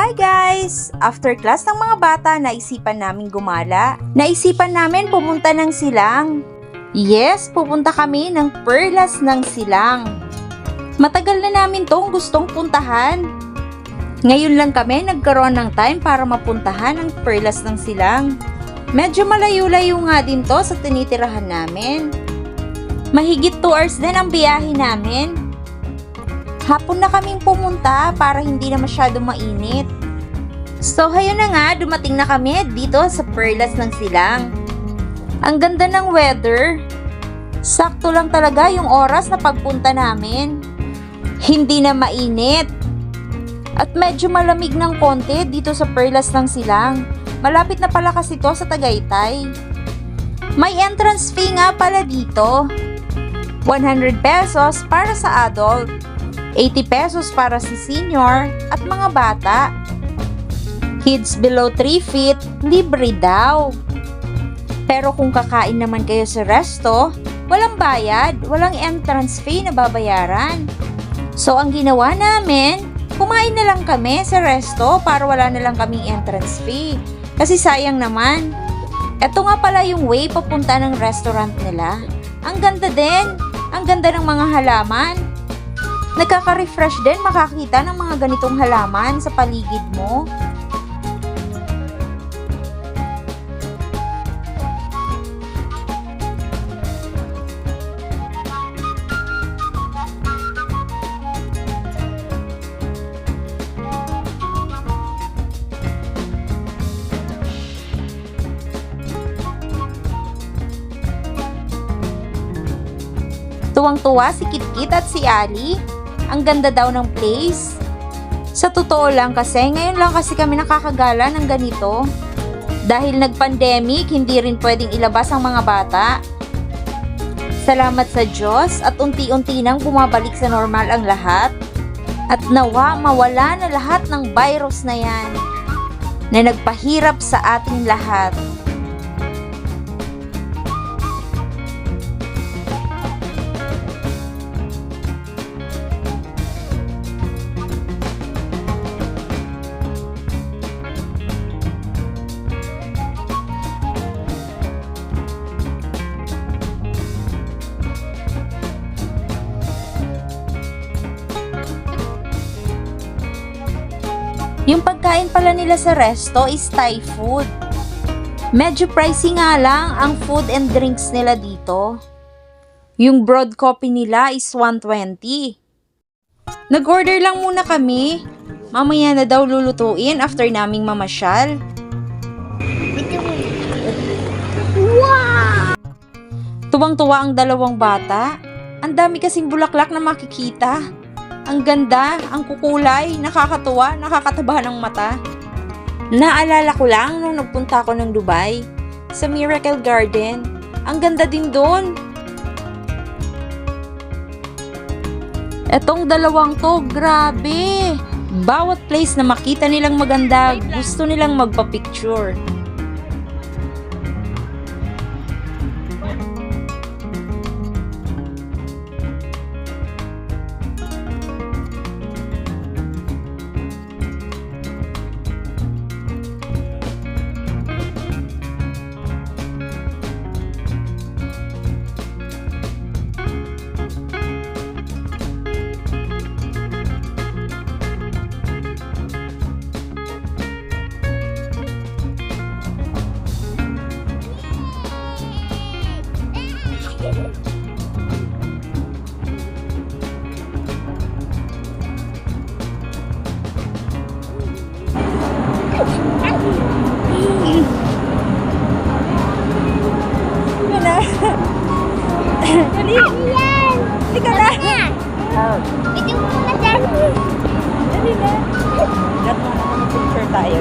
Hi guys! After class ng mga bata, naisipan namin gumala. Naisipan namin pumunta ng Silang. Yes, pupunta kami ng Perlas ng Silang. Matagal na namin tong gustong puntahan. Ngayon lang kami nagkaroon ng time para mapuntahan ang Perlas ng Silang. Medyo malayo-layo nga din to sa tinitirahan namin. Mahigit 2 hours din ang biyahe namin. Hapon na kaming pumunta para hindi na masyado mainit. So, hayun na nga, dumating na kami dito sa Perlas ng Silang. Ang ganda ng weather. Sakto lang talaga yung oras na pagpunta namin. Hindi na mainit. At medyo malamig ng konti dito sa Perlas ng Silang. Malapit na pala kasi to sa Tagaytay. May entrance fee nga pala dito. 100 pesos para sa adult. 80 pesos para sa senior at mga bata. Kids below 3 feet, libre daw. Pero kung kakain naman kayo sa resto, walang bayad, walang entrance fee na babayaran. So ang ginawa namin, kumain na lang kami sa resto para wala na lang kaming entrance fee. Kasi sayang naman. Ito nga pala yung way papunta ng restaurant nila. Ang ganda din, ang ganda ng mga halaman. Nakaka-refresh din makakita ng mga ganitong halaman sa paligid mo. Tuwang-tuwa si Kitkit at si Ali. Ang ganda daw ng place. Sa totoo lang kasi, ngayon lang kasi kami nakakagala ng ganito. Dahil nag-pandemic, hindi rin pwedeng ilabas ang mga bata. Salamat sa Diyos at unti-unti nang bumabalik sa normal ang lahat. At nawa mawala na lahat ng virus na yan na nagpahirap sa ating lahat. Yung pagkain pala nila sa resto is Thai food. Medyo pricey nga lang ang food and drinks nila dito. Yung broad coffee nila is 120. Nag-order lang muna kami. Mamaya na daw lulutuin after naming mamasyal. Wow! Tuwang-tuwa ang dalawang bata. Ang dami kasing bulaklak na makikita. Ang ganda, ang kukulay, nakakatuwa, nakakataba ng mata. Naalala ko lang nung nagpunta ako ng Dubai, sa Miracle Garden. Ang ganda din doon. Etong dalawang to, grabe. Bawat place na makita nilang maganda, gusto nilang magpa-picture. Dali! Hindi ka na! Video mo na dyan! Dali na! Gat mo na picture tayo.